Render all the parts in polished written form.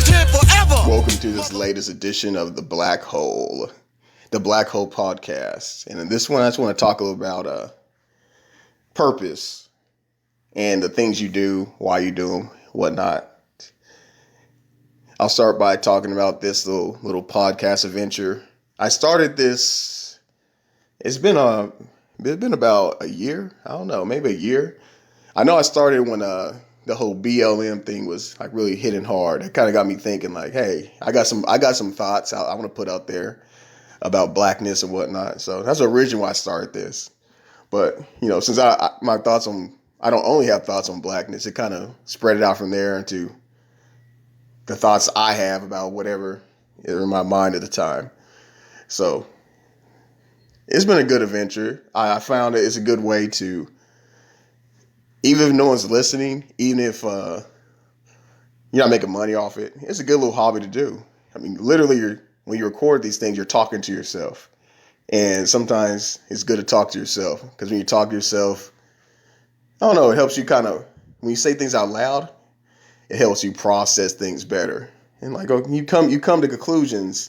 here forever. Welcome to this latest edition of the Black Hole Podcast. And in this one, I just want to talk a little about purpose and the things you do, why you do them, whatnot. I'll start by talking about this little podcast adventure. I started this. It's been about a year. I don't know, maybe a year. I know I started when the whole BLM thing was like really hitting hard. It kind of got me thinking like, hey, I got some thoughts I want to put out there about blackness and whatnot. So that's the reason why I started this. But since my thoughts on, I don't only have thoughts on blackness, it kind of spread it out from there into the thoughts I have about whatever is in my mind at the time. So it's been a good adventure. I found it's a good way to, even if no one's listening, even if you're not making money off it, it's a good little hobby to do. I mean, literally, when you record these things, you're talking to yourself. And sometimes it's good to talk to yourself, because when you talk to yourself, I don't know, it helps you kind of, when you say things out loud, it helps you process things better. And like you come to conclusions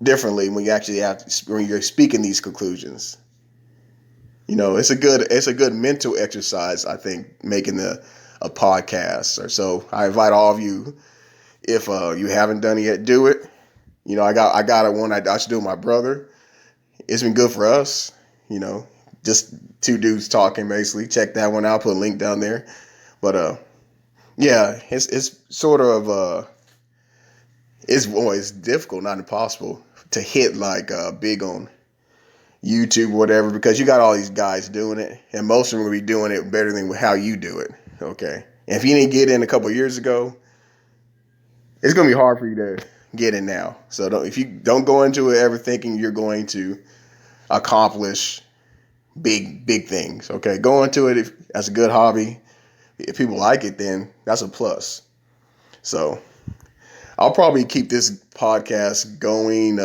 differently when you actually when you're speaking these conclusions. It's a good mental exercise, I think, making a podcast. Or so I invite all of you, if you haven't done it yet, do it. I got one I should do with my brother. It's been good for us. Just two dudes talking, basically. Check that one out. Put a link down there. But yeah, it's sort of it's difficult, not impossible, to hit like big on YouTube or whatever, because you got all these guys doing it, and most of them will be doing it better than how you do it. Okay, and if you didn't get in a couple of years ago, it's gonna be hard for you to get in now. So if you don't go into it ever thinking you're going to accomplish big things. Okay, go into it as a good hobby. If people like it, then that's a plus. So I'll probably keep this podcast going.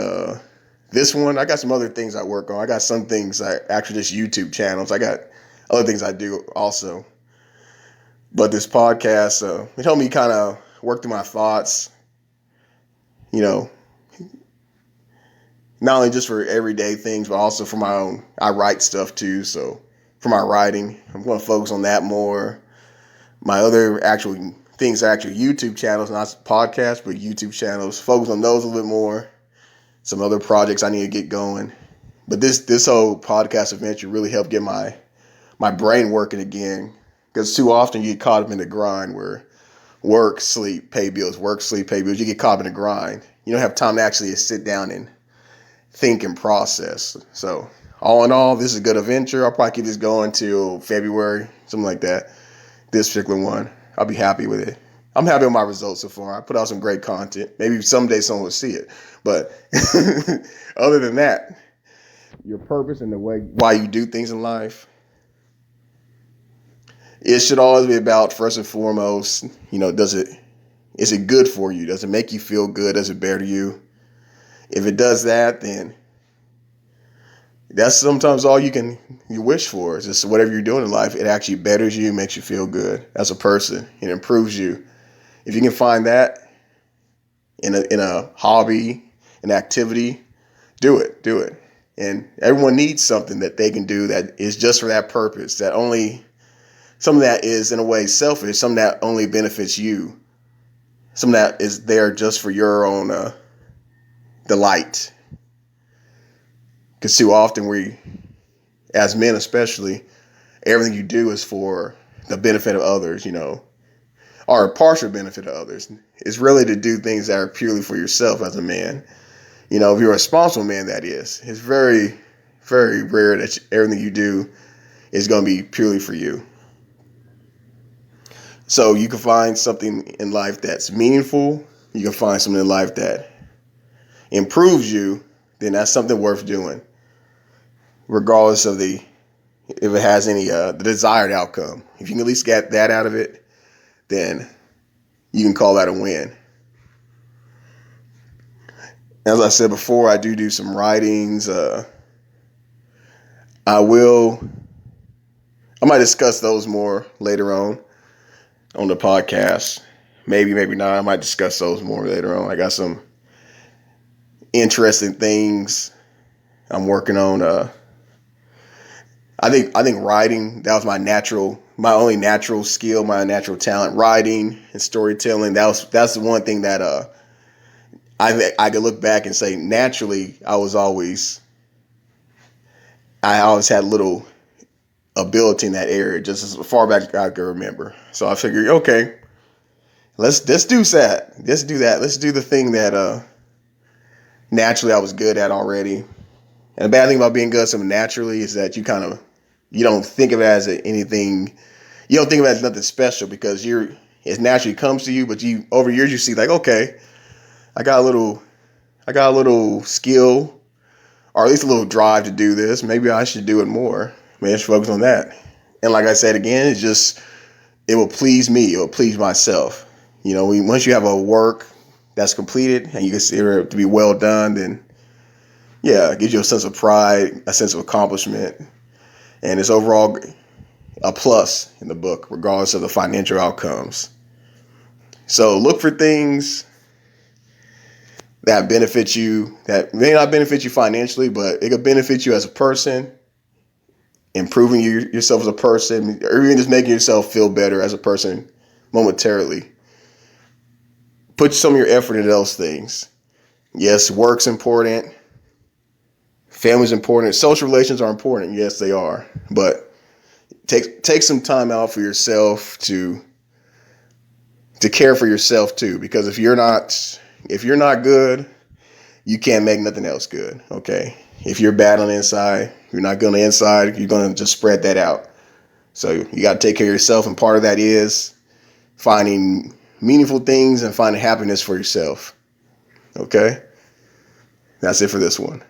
This one, I got some other things I work on. I got some things actually just YouTube channels. I got other things I do also. But this podcast, it helped me kind of work through my thoughts. Not only just for everyday things, but also for my own. I write stuff too. So for my writing, I'm going to focus on that more. My other actual things are actually YouTube channels, not podcasts, but YouTube channels. Focus on those a little bit more. Some other projects I need to get going. But this whole podcast adventure really helped get my brain working again. Because too often you get caught up in the grind where work, sleep, pay bills, work, sleep, pay bills. You get caught up in the grind. You don't have time to actually sit down and think and process. So all in all, this is a good adventure. I'll probably keep this going till February, something like that. This particular one, I'll be happy with it. I'm happy with my results so far. I put out some great content. Maybe someday someone will see it. But other than that, your purpose and the way why you do things in life, it should always be about, first and foremost, is it good for you? Does it make you feel good? Does it better you? If it does that, then that's sometimes all you wish for. Is just whatever you're doing in life, it actually betters you, makes you feel good as a person. It improves you. If you can find that in a hobby, an activity, do it. And everyone needs something that they can do that is just for that purpose. Some of that is in a way selfish. Some of that only benefits you. Some of that is there just for your own delight. Because too often we, as men especially, everything you do is for the benefit of others, or a partial benefit of others. It's really to do things that are purely for yourself as a man. If you're a responsible man, that is. It's very, very rare that everything you do is going to be purely for you. So you can find something in life that's meaningful. You can find something in life that improves you. Then that's something worth doing, regardless of if it has any the desired outcome. If you can at least get that out of it, then you can call that a win. As I said before, I do some writings. I might discuss those more later on the podcast. maybe not. I might discuss those more later on. I got some interesting things I'm working on. I think writing, that was my only natural skill, my natural talent, writing and storytelling. That's the one thing that I could look back and say naturally I always had a little ability in that area, just as far back as I can remember. So I figured, okay, let's do that. Let's do that. Let's do the thing that naturally I was good at already. And the bad thing about being good at something naturally is that you don't think of it as anything. You don't think of it as nothing special because it naturally comes to you. But over years you see like, okay, I got a little skill, or at least a little drive to do this. Maybe I should do it more. Maybe I should focus on that. And like I said again, it will please me. It will please myself. Once you have a work that's completed and you consider it to be well done, then yeah, it gives you a sense of pride, a sense of accomplishment, and it's overall a plus in the book, regardless of the financial outcomes. So look for things that benefit you, that may not benefit you financially, but it could benefit you as a person, improving yourself as a person, or even just making yourself feel better as a person momentarily. Put some of your effort into those things. Yes, work's important. Family's important. Social relations are important. Yes, they are. But take some time out for yourself to care for yourself too. Because if you're not good, you can't make nothing else good. Okay. If you're bad on the inside, you're not good on the inside, you're going to just spread that out. So you got to take care of yourself. And part of that is finding meaningful things and finding happiness for yourself. Okay. That's it for this one.